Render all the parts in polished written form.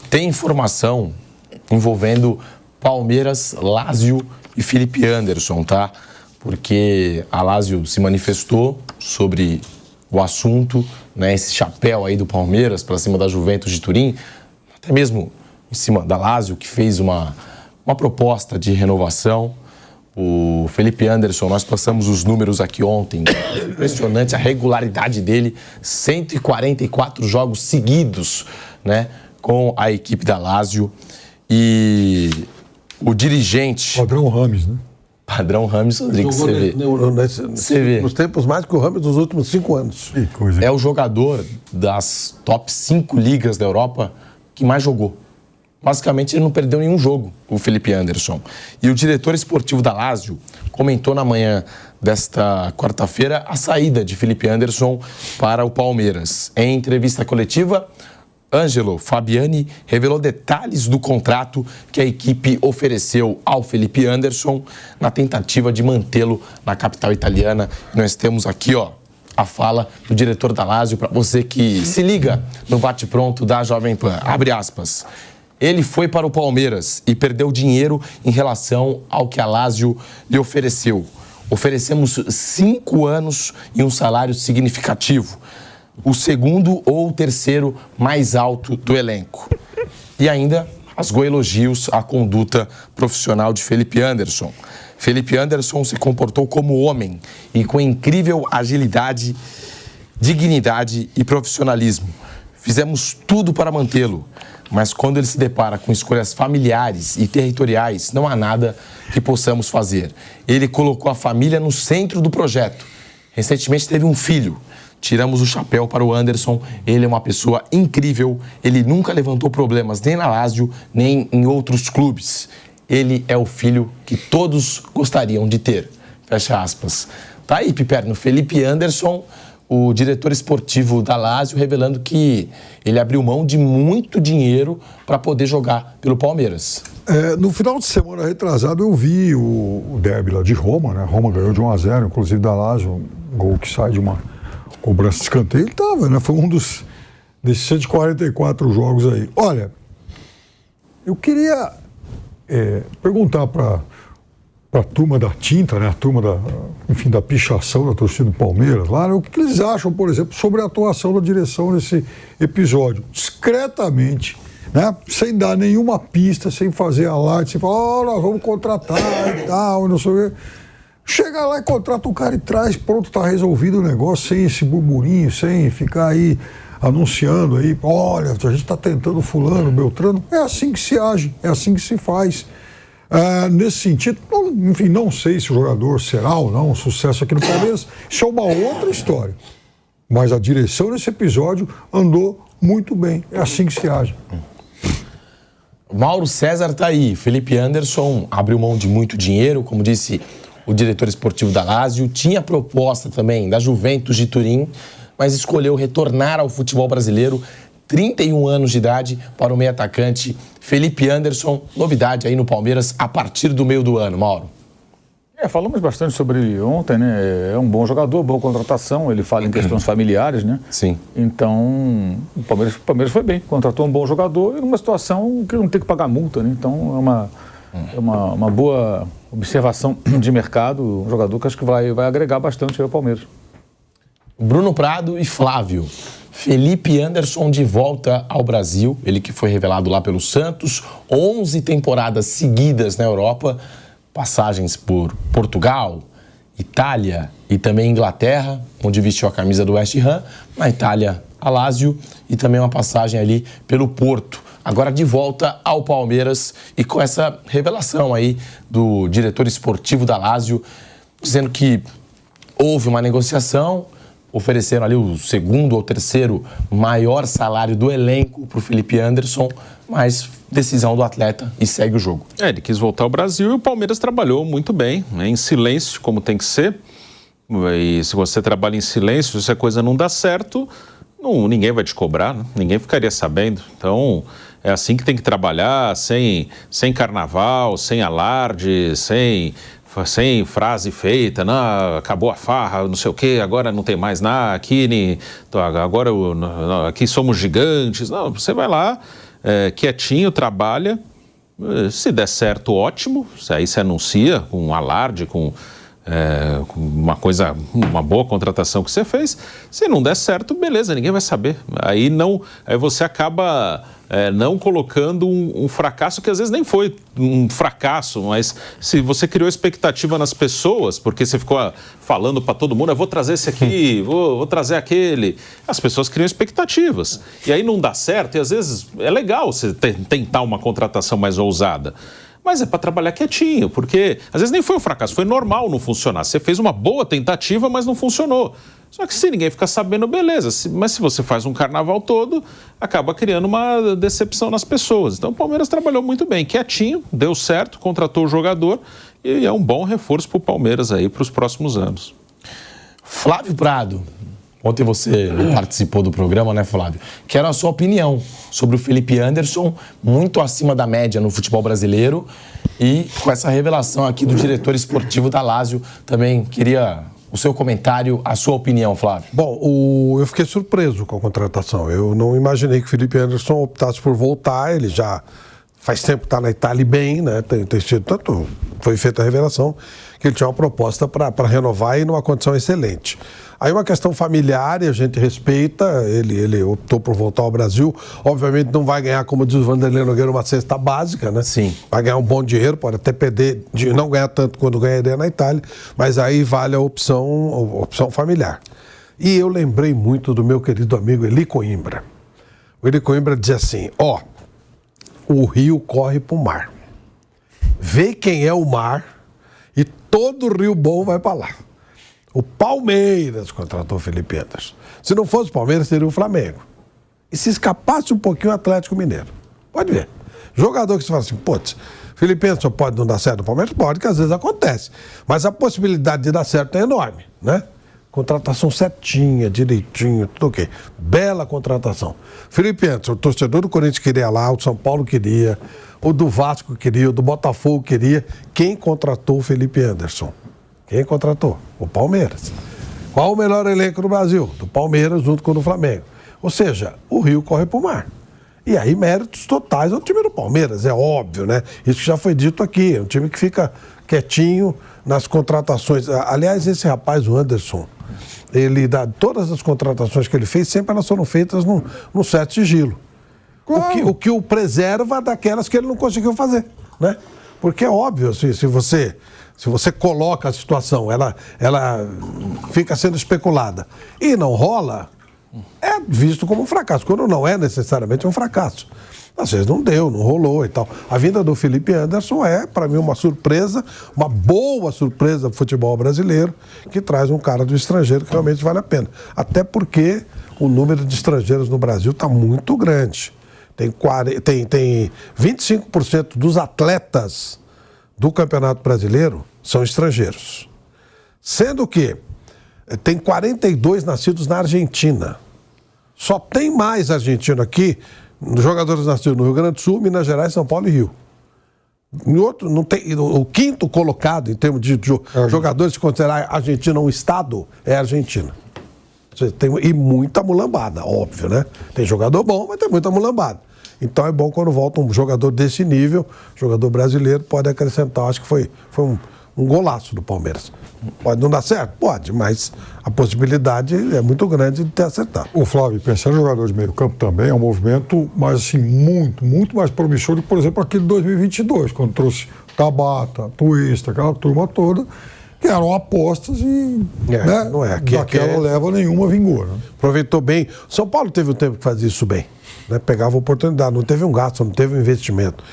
tem informação envolvendo Palmeiras, Lazio e Felipe Anderson, tá? Porque a Lazio se manifestou sobre o assunto, né? Esse chapéu aí do Palmeiras para cima da Juventus de Turim, até mesmo em cima da Lazio, que fez uma proposta de renovação. O Felipe Anderson, nós passamos os números aqui ontem, impressionante a regularidade dele, 144 jogos seguidos, né, com a equipe da Lazio. E o dirigente... Padrão Rames, né? Padrão Rames Rodrigues, você vê. Nos tempos mais que o Rames dos últimos 5 anos. Que coisa. É o jogador das top 5 ligas da Europa que mais jogou. Basicamente, ele não perdeu nenhum jogo, o Felipe Anderson. E o diretor esportivo da Lazio comentou na manhã desta quarta-feira a saída de Felipe Anderson para o Palmeiras. Em entrevista coletiva, Angelo Fabiani revelou detalhes do contrato que a equipe ofereceu ao Felipe Anderson na tentativa de mantê-lo na capital italiana. Nós temos aqui, a fala do diretor da Lazio para você que se liga no bate-pronto da Jovem Pan. Abre aspas. Ele foi para o Palmeiras e perdeu dinheiro em relação ao que a Lazio lhe ofereceu. Oferecemos 5 anos e um salário significativo. O segundo ou o terceiro mais alto do elenco. E ainda rasgou elogios à conduta profissional de Felipe Anderson. Felipe Anderson se comportou como homem e com incrível agilidade, dignidade e profissionalismo. Fizemos tudo para mantê-lo, mas quando ele se depara com escolhas familiares e territoriais, não há nada que possamos fazer. Ele colocou a família no centro do projeto. Recentemente teve um filho. Tiramos o chapéu para o Anderson, ele é uma pessoa incrível, ele nunca levantou problemas nem na Lazio, nem em outros clubes. Ele é o filho que todos gostariam de ter. Fecha aspas. Tá aí, Piperno, Felipe Anderson, o diretor esportivo da Lazio, revelando que ele abriu mão de muito dinheiro para poder jogar pelo Palmeiras. No final de semana retrasado eu vi o derby lá de Roma, né? Roma ganhou de 1-0, inclusive da Lazio, um gol que sai de uma cobrança de escanteio. Ele estava, né? Foi um desses 144 jogos aí. Olha, eu queria perguntar para a turma da tinta, né? A turma da pichação da torcida do Palmeiras lá, né? O que eles acham, por exemplo, sobre a atuação da direção nesse episódio. Discretamente, né? Sem dar nenhuma pista, sem fazer alarde, sem falar, nós vamos contratar e tal, não sei o quê. Chega lá e contrata o cara e traz, pronto, tá resolvido o negócio, sem esse burburinho, sem ficar aí anunciando aí, olha, a gente tá tentando fulano, Beltrano. É assim que se age, é assim que se faz. Nesse sentido, enfim, não sei se o jogador será ou não um sucesso aqui no Palmeiras, isso é uma outra história. Mas a direção nesse episódio andou muito bem, é assim que se age. Mauro César tá aí, Felipe Anderson abriu mão de muito dinheiro, como disse o diretor esportivo da Lazio, tinha proposta também da Juventus de Turim, mas escolheu retornar ao futebol brasileiro, 31 anos de idade, para o meio-atacante Felipe Anderson. Novidade aí no Palmeiras a partir do meio do ano, Mauro. Falamos bastante sobre ele ontem, né? É um bom jogador, boa contratação, ele fala em questões familiares, né? Sim. Então, o Palmeiras foi bem, contratou um bom jogador e numa situação que não tem que pagar multa, né? Então, é uma boa observação de mercado, um jogador que acho que vai agregar bastante ao Palmeiras. Bruno Prado e Flávio. Felipe Anderson de volta ao Brasil, ele que foi revelado lá pelo Santos, 11 temporadas seguidas na Europa, passagens por Portugal, Itália e também Inglaterra, onde vestiu a camisa do West Ham, na Itália a Lazio e também uma passagem ali pelo Porto. Agora de volta ao Palmeiras e com essa revelação aí do diretor esportivo da Lazio, dizendo que houve uma negociação, ofereceram ali o segundo ou terceiro maior salário do elenco para o Felipe Anderson, mas decisão do atleta e segue o jogo. Ele quis voltar ao Brasil e o Palmeiras trabalhou muito bem, né, em silêncio, como tem que ser. E se você trabalha em silêncio, se a coisa não dá certo, ninguém vai te cobrar, né? Ninguém ficaria sabendo. Então, é assim que tem que trabalhar, sem carnaval, sem alarde, sem frase feita, não, acabou a farra, não sei o quê, agora não tem mais nada, aqui somos gigantes. Não, você vai lá, quietinho, trabalha. Se der certo, ótimo. Aí se anuncia com um alarde, com uma boa contratação que você fez. Se não der certo, beleza, ninguém vai saber. Aí você acaba não colocando um fracasso que às vezes nem foi um fracasso, mas se você criou expectativa nas pessoas, porque você ficou falando para todo mundo, eu vou trazer esse aqui, vou trazer aquele. As pessoas criam expectativas. E aí não dá certo, e às vezes é legal você tentar uma contratação mais ousada. Mas é para trabalhar quietinho, porque às vezes nem foi um fracasso, foi normal não funcionar. Você fez uma boa tentativa, mas não funcionou. Só que se ninguém ficar sabendo, beleza. Mas se você faz um carnaval todo, acaba criando uma decepção nas pessoas. Então o Palmeiras trabalhou muito bem, quietinho, deu certo, contratou o jogador e é um bom reforço para o Palmeiras aí para os próximos anos. Flávio Prado. Ontem você participou do programa, né, Flávio? Quero a sua opinião sobre o Felipe Anderson, muito acima da média no futebol brasileiro, e com essa revelação aqui do diretor esportivo da Lazio, também queria o seu comentário, a sua opinião, Flávio. Bom, eu fiquei surpreso com a contratação. Eu não imaginei que o Felipe Anderson optasse por voltar. Ele já faz tempo que está na Itália bem, né? Tem sido tanto. Foi feita a revelação que ele tinha uma proposta para renovar e numa condição excelente. Aí uma questão familiar, e a gente respeita, ele optou por voltar ao Brasil. Obviamente não vai ganhar, como diz o Vanderlei Nogueira, uma cesta básica, né? Sim. Vai ganhar um bom dinheiro, pode até perder, não ganhar tanto quanto ganharia na Itália, mas aí vale a opção familiar. E eu lembrei muito do meu querido amigo Eli Coimbra. O Eli Coimbra dizia assim, o rio corre para o mar. Vê quem é o mar e todo rio bom vai para lá. O Palmeiras contratou o Felipe Anderson. Se não fosse o Palmeiras, seria o Flamengo. E se escapasse um pouquinho o Atlético Mineiro. Pode ver. Jogador que você fala assim, putz, Felipe Anderson pode não dar certo no Palmeiras? Pode, que às vezes acontece. Mas a possibilidade de dar certo é enorme, né? Contratação certinha, direitinho, tudo ok. Bela contratação. Felipe Anderson, o torcedor do Corinthians queria lá, o São Paulo queria, o do Vasco queria, o do Botafogo queria. Quem contratou o Felipe Anderson? Quem contratou? O Palmeiras. Qual o melhor elenco do Brasil? Do Palmeiras junto com o do Flamengo. Ou seja, o rio corre para o mar. E aí méritos totais ao time do Palmeiras, é óbvio, né? Isso já foi dito aqui, é um time que fica quietinho nas contratações. Aliás, esse rapaz, o Anderson, todas as contratações que ele fez, sempre elas foram feitas num certo sigilo. Claro. O que o preserva daquelas que ele não conseguiu fazer, né? Porque é óbvio, assim, se você coloca a situação, ela fica sendo especulada e não rola, é visto como um fracasso. Quando não é necessariamente um fracasso. Às vezes não deu, não rolou e tal. A vinda do Felipe Anderson é, para mim, uma surpresa, uma boa surpresa do futebol brasileiro, que traz um cara do estrangeiro que realmente vale a pena. Até porque o número de estrangeiros no Brasil está muito grande. Tem 25% dos atletas do Campeonato Brasileiro são estrangeiros. Sendo que tem 42 nascidos na Argentina. Só tem mais argentino aqui, jogadores nascidos no Rio Grande do Sul, Minas Gerais, São Paulo e Rio. Em outro, não tem, o quinto colocado em termos de jogadores, se considerar a Argentina um estado, é a Argentina. E muita mulambada, óbvio, né? Tem jogador bom, mas tem muita mulambada. Então é bom quando volta um jogador desse nível, jogador brasileiro, pode acrescentar. Acho que foi um golaço do Palmeiras. Pode não dar certo? Pode, mas a possibilidade é muito grande de ter acertado. O Flávio, pensando em jogador de meio campo também, é um movimento mais, assim, muito mais promissor do que, por exemplo, aquele de 2022, quando trouxe Tabata, Twista, aquela turma toda, que eram apostas e não é. daquela leva nenhuma vingou. Né? Aproveitou bem. São Paulo teve um tempo que fazia isso bem. Né? Pegava oportunidade, não teve um gasto, não teve um investimento.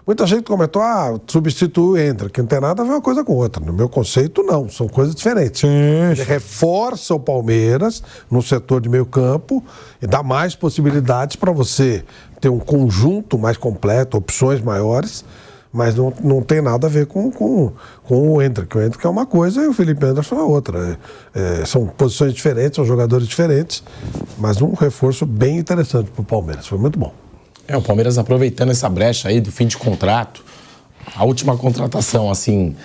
Muita gente comentou, substitui o Hendrick, que não tem nada a ver uma coisa com outra. No meu conceito, não, são coisas diferentes. Sim. Ele reforça o Palmeiras no setor de meio campo e dá mais possibilidades para você ter um conjunto mais completo, opções maiores, mas não tem nada a ver com o Hendrick. O Hendrick é uma coisa e o Felipe Anderson é outra. São posições diferentes, são jogadores diferentes, mas um reforço bem interessante para o Palmeiras. Foi muito bom. O Palmeiras aproveitando essa brecha aí do fim de contrato. A última contratação, assim,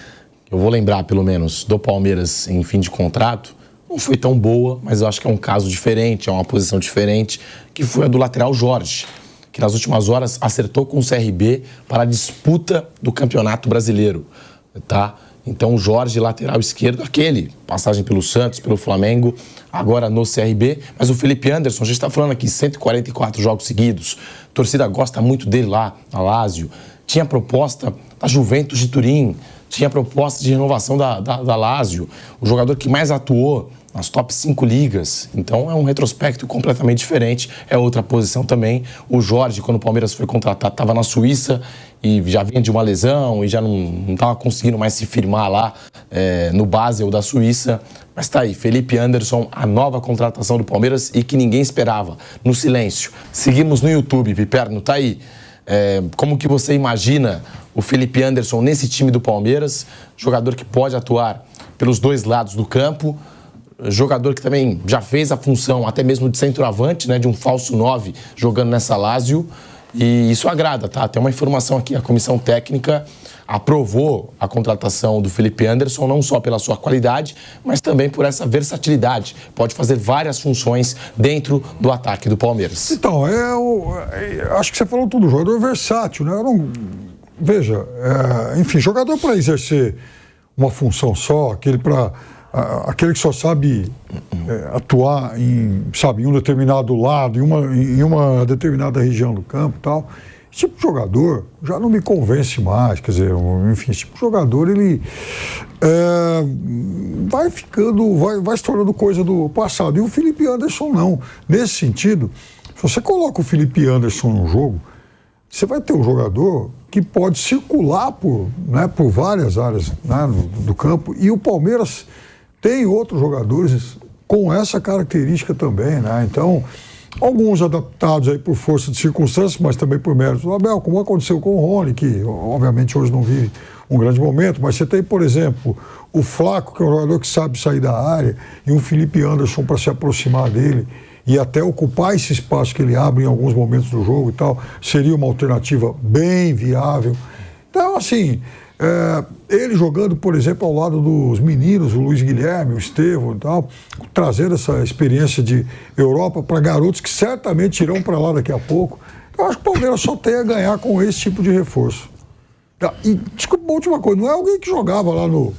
eu vou lembrar pelo menos, do Palmeiras em fim de contrato, não foi tão boa, mas eu acho que é um caso diferente, é uma posição diferente, que foi a do lateral Jorge, que que nas últimas horas acertou com o CRB para a disputa do Campeonato Brasileiro, tá? Então, o Jorge, lateral esquerdo, aquele, passagem pelo Santos, pelo Flamengo, agora no CRB. Mas o Felipe Anderson, a gente está falando aqui, 144 jogos seguidos. A torcida gosta muito dele lá, na Lazio. Tinha proposta da Juventus de Turim, tinha proposta de renovação da Lazio. O jogador que mais atuou nas top 5 ligas. Então, é um retrospecto completamente diferente. É outra posição também. O Jorge, quando o Palmeiras foi contratado, estava na Suíça e já vinha de uma lesão e já não estava conseguindo mais se firmar lá no Basel da Suíça. Mas está aí, Felipe Anderson, a nova contratação do Palmeiras e que ninguém esperava, no silêncio. Seguimos no YouTube, Piperno, tá aí. Como que você imagina o Felipe Anderson nesse time do Palmeiras? Jogador que pode atuar pelos dois lados do campo, jogador que também já fez a função até mesmo de centroavante, né, de um falso 9 jogando nessa Lazio, e isso agrada, tá? Tem uma informação aqui, a comissão técnica aprovou a contratação do Felipe Anderson não só pela sua qualidade, mas também por essa versatilidade. Pode fazer várias funções dentro do ataque do Palmeiras. Então, acho que você falou tudo, jogador versátil, né? Veja, enfim, jogador para exercer uma função só, aquele que só sabe atuar em um determinado lado, em uma determinada região do campo e tal. Esse tipo de jogador já não me convence mais, quer dizer, enfim, esse tipo de jogador, ele vai se tornando coisa do passado. E o Felipe Anderson não. Nesse sentido, se você coloca o Felipe Anderson no jogo, você vai ter um jogador que pode circular por várias áreas, né, do campo, e o Palmeiras tem outros jogadores com essa característica também, né? Então, alguns adaptados aí por força de circunstâncias, mas também por mérito do Abel, como aconteceu com o Rony, que obviamente hoje não vive um grande momento, mas você tem, por exemplo, o Flaco, que é um jogador que sabe sair da área, e um Felipe Anderson para se aproximar dele e até ocupar esse espaço que ele abre em alguns momentos do jogo e tal, seria uma alternativa bem viável. Então, assim, ele jogando, por exemplo, ao lado dos meninos, o Luiz Guilherme, o Estevão e tal, trazendo essa experiência de Europa para garotos que certamente irão para lá daqui a pouco. Eu acho que o Palmeiras só tem a ganhar com esse tipo de reforço. E, desculpa, uma última coisa, não é alguém que jogava lá no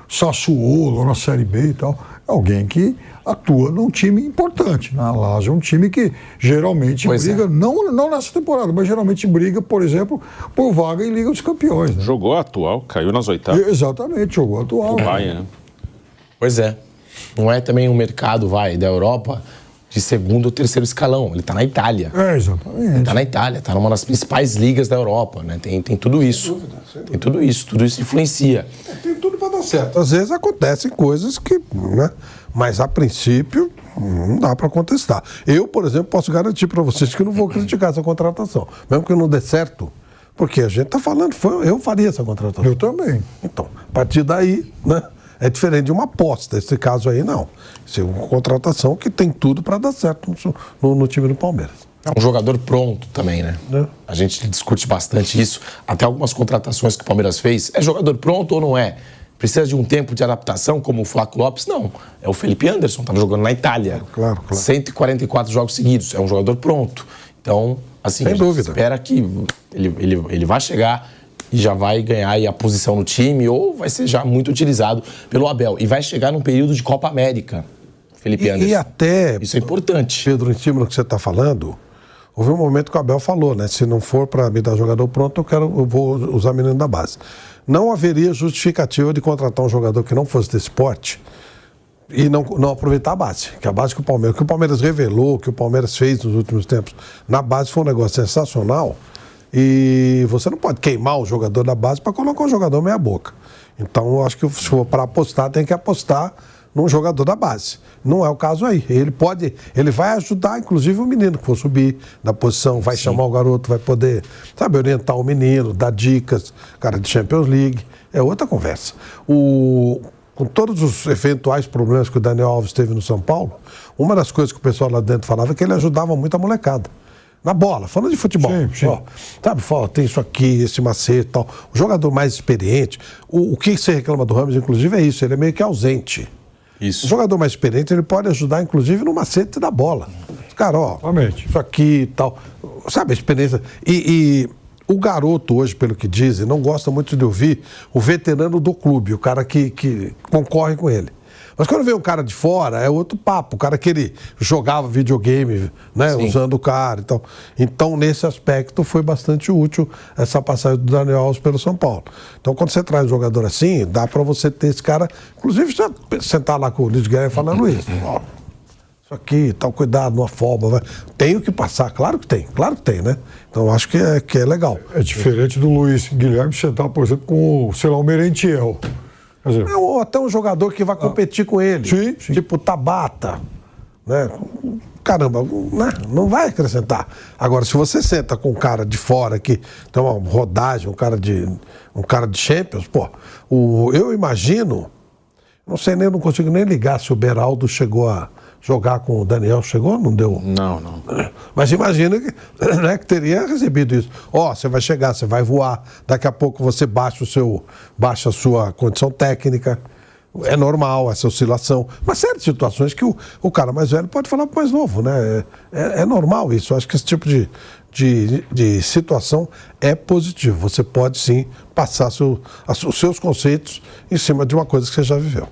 Sassuolo, ou na Série B e tal, é alguém que atua num time importante. Na Lazio é um time que geralmente briga, não nessa temporada, mas geralmente briga, por exemplo, por vaga em Liga dos Campeões. Né? Jogou a atual, caiu nas oitavas. Exatamente, jogou a atual. Né? Pois é. Não é também um mercado, da Europa de segundo ou terceiro escalão. Ele está na Itália. Exatamente. Está na Itália, está numa das principais ligas da Europa, né? Tem tudo isso. Tem tudo isso influencia. Tem tudo para dar certo. Às vezes acontecem coisas que, né? Mas a princípio não dá para contestar. Eu, por exemplo, posso garantir para vocês que não vou criticar essa contratação, mesmo que não dê certo, porque a gente está falando, eu faria essa contratação. Eu também. Então, a partir daí, né? É diferente de uma aposta. Esse caso aí, não. Isso é uma contratação que tem tudo para dar certo no time do Palmeiras. É um jogador pronto também, né? A gente discute bastante isso. Até algumas contratações que o Palmeiras fez. É jogador pronto ou não é? Precisa de um tempo de adaptação, como o Flaco Lopes? Não. É o Felipe Anderson, estava jogando na Itália. Claro. 144 jogos seguidos. É um jogador pronto. Então, assim, sem dúvida. Espera que ele vai chegar e já vai ganhar aí a posição no time, ou vai ser já muito utilizado pelo Abel. E vai chegar num período de Copa América, Felipe Anderson. E até... Isso é importante. Pedro, em cima do que você está falando, houve um momento que o Abel falou, né? Se não for para me dar jogador pronto, eu vou usar menino da base. Não haveria justificativa de contratar um jogador que não fosse desse porte e não aproveitar a base. Que a base que o Palmeiras revelou, que o Palmeiras fez nos últimos tempos, na base foi um negócio sensacional. E você não pode queimar o jogador da base para colocar um jogador meia boca. Então, eu acho que se for para apostar, tem que apostar num jogador da base. Não é o caso aí. Ele vai ajudar, inclusive, o menino que for subir da posição, vai chamar o garoto, vai poder, orientar o menino, dar dicas, cara de Champions League. É outra conversa. Com todos os eventuais problemas que o Daniel Alves teve no São Paulo, uma das coisas que o pessoal lá dentro falava é que ele ajudava muito a molecada. Na bola, falando de futebol. Sim. Tem isso aqui, esse macete e tal. O jogador mais experiente, o que você reclama do Rames, inclusive, é isso, ele é meio que ausente. Isso. O jogador mais experiente, ele pode ajudar, inclusive, no macete da bola. cara, ó, isso aqui e tal. Sabe, a experiência. E o garoto hoje, pelo que dizem, não gosta muito de ouvir o veterano do clube, o cara que concorre com ele. Mas quando vem um cara de fora, é outro papo. O cara que ele jogava videogame, né, usando o cara e tal. Então, nesse aspecto, foi bastante útil essa passagem do Daniel Alves pelo São Paulo. Então, quando você traz um jogador assim, dá para você ter esse cara... Inclusive, você sentar lá com o Luiz Guilherme e falar, Luiz, ó, isso aqui, tal, cuidado, não afoba. Né? Tem o que passar, claro que tem, né? Então, acho que é legal. É diferente do Luiz Guilherme sentar, por exemplo, com, sei lá, o Merentiel. Ou até um jogador que vai competir com ele. Sim. Tipo Tabata. Né? Caramba, né? Não vai acrescentar. Agora, se você senta com um cara de fora que tem uma rodagem, um cara de Champions, pô, eu imagino, não consigo nem ligar se o Beraldo chegou a jogar com o Daniel. Chegou? Não deu? Não. Mas imagina que, né, que teria recebido isso. Ó, você vai chegar, você vai voar, daqui a pouco você baixa a sua condição técnica. É normal essa oscilação. Mas certas situações que o cara mais velho pode falar pro mais novo, né? É normal isso. Eu acho que esse tipo de situação é positivo. Você pode sim passar os seus conceitos em cima de uma coisa que você já viveu.